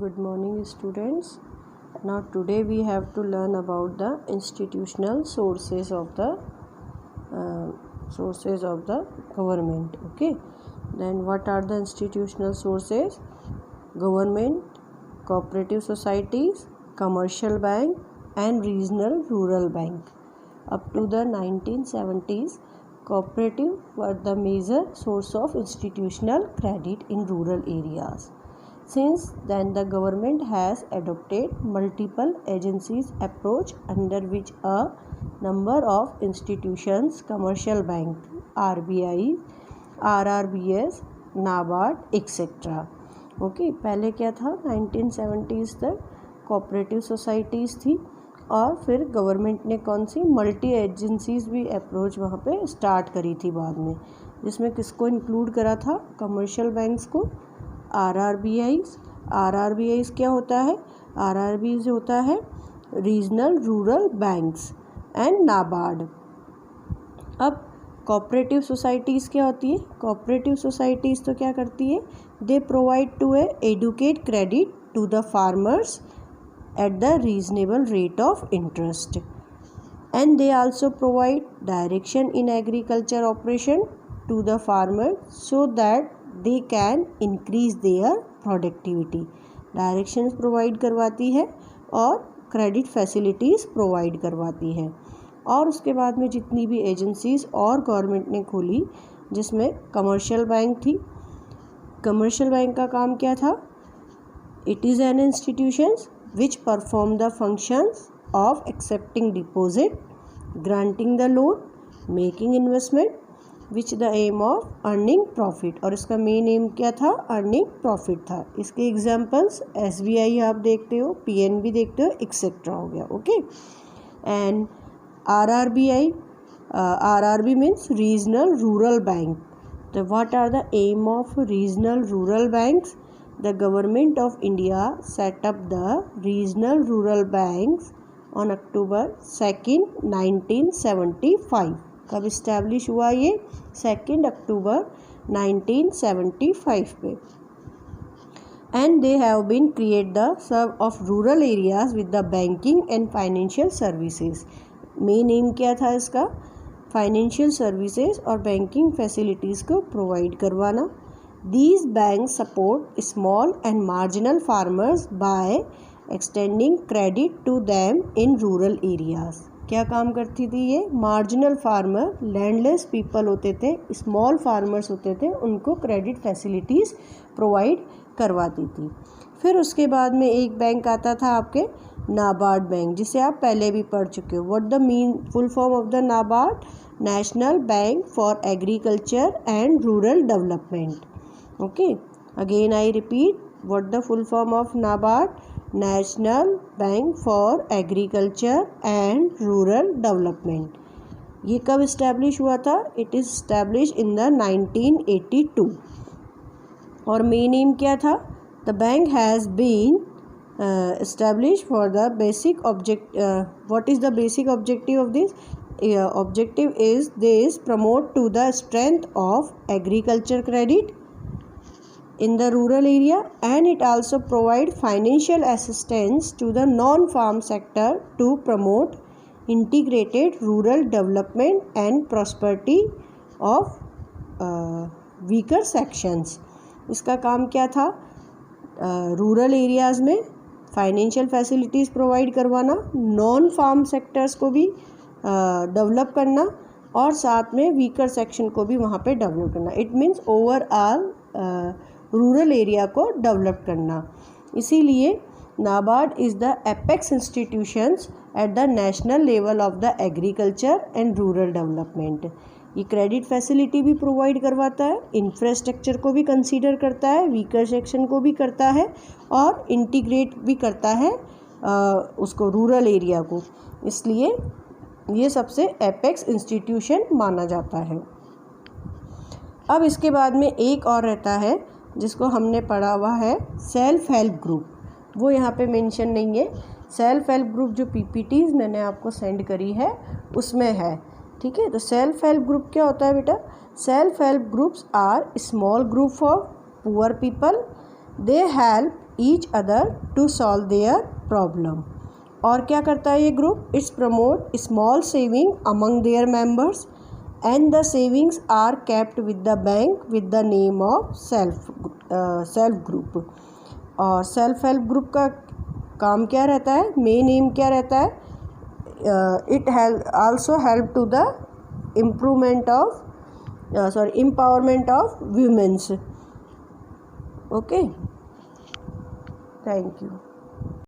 Good morning, students. Now today we have to learn about the institutional sources of the government. Okay. Then what are the institutional sources? Government, cooperative societies, commercial bank, and regional rural bank. Up to the 1970s, cooperative were the major source of institutional credit in rural areas. Since then, the government has adopted multiple agencies approach under which a number of institutions, commercial bank, RBI, RRBS, NABARD, etc. Okay पहले क्या था 1970s तक cooperative societies थी और फिर government ने कौन सी multi agencies भी अप्रोच वहाँ पे स्टार्ट करी थी बाद में, जिसमें किसको इंक्लूड करा था? कमर्शियल बैंक्स को, आरआरबीआईज क्या होता है? आरआरबीज होता है regional rural banks and NABARD. अब कोऑपरेटिव सोसाइटीज़ क्या होती है? कोऑपरेटिव सोसाइटीज़ तो क्या करती है? They provide to adequate credit to the farmers at the reasonable rate of interest, and they also provide direction in agriculture operation to the farmer so that they can increase their productivity. Directions provide करवाती है और credit facilities provide करवाती है। और उसके बाद में जितनी भी एजेंसीज और गवर्नमेंट ने खोली, जिसमें कमर्शियल बैंक थी। कमर्शियल बैंक का काम क्या था? It is an institutions which perform the functions of accepting deposit, granting the loan, making investment, which the aim of earning profit। और इसका मेन एम क्या था? अर्निंग प्रॉफिट था। इसके एग्जांपल्स SBI आप देखते हो, PNB देखते हो, एक्सेट्रा हो गया। Okay. And RRB means regional rural bank. तो what are the aim of regional rural banks? The Government of India set up the regional rural banks on October 2nd, 1975। कब establish हुआ ये? 2 अक्टूबर 1975 पे। And they have been create the serve of rural areas with the banking and financial services। Main aim क्या था इसका? Financial services और banking facilities को provide करवाना। These banks support small and marginal farmers by extending credit to them in rural areas। क्या काम करती थी ये? मार्जिनल फार्मर, लैंडलेस पीपल होते थे, स्मॉल फार्मर्स होते थे, उनको क्रेडिट फैसिलिटीज़ प्रोवाइड करवाती थी। फिर उसके बाद में एक बैंक आता था आपके नाबार्ड बैंक, जिसे आप पहले भी पढ़ चुके हो। What the mean full form of the NABARD? National bank for agriculture and rural development. Okay, again I repeat, what the full form of NABARD? National Bank for Agriculture and Rural Development। ये कब establish हुआ था? It is establish in the 1982। और main aim क्या था? The bank has been established for the basic object what is the basic objective of this? Objective is this: promote to the strength of agriculture credit in the rural area, and it also provide financial assistance to the non-farm sector to promote integrated rural development and prosperity of weaker sections। इसका काम क्या था? Rural areas में financial facilities provide करवाना, non farm sectors को भी develop करना और साथ में वीकर सेक्शन को भी वहाँ पे डेवलप करना। It means overall rural area को डेवलप करना। इसीलिए NABARD is the apex institutions at the national level of the agriculture and rural development. ये क्रेडिट फैसिलिटी भी प्रोवाइड करवाता है, इंफ्रास्ट्रक्चर को भी कंसीडर करता है, वीकर सेक्शन को भी करता है और इंटीग्रेट भी करता है उसको रूरल एरिया को। इसलिए ये सबसे एपेक्स इंस्टीट्यूशन माना जाता है। अब इसके बाद में एक और रहता है जिसको हमने पढ़ा हुआ है सेल्फ हेल्प ग्रुप। वो यहाँ पे मेंशन नहीं है। सेल्फ हेल्प ग्रुप जो PPTs मैंने आपको सेंड करी है उसमें है। ठीक है, तो सेल्फ हेल्प ग्रुप क्या होता है बेटा? Self help groups are small group of poor people. They help each other to solve their problem. और क्या करता है ये group? It's promote small saving among their members and the savings are kept with the bank with the name of self group. और self help group का काम क्या रहता है? मेन एम क्या रहता है? It also help to the improvement of empowerment of women's. Okay, thank you.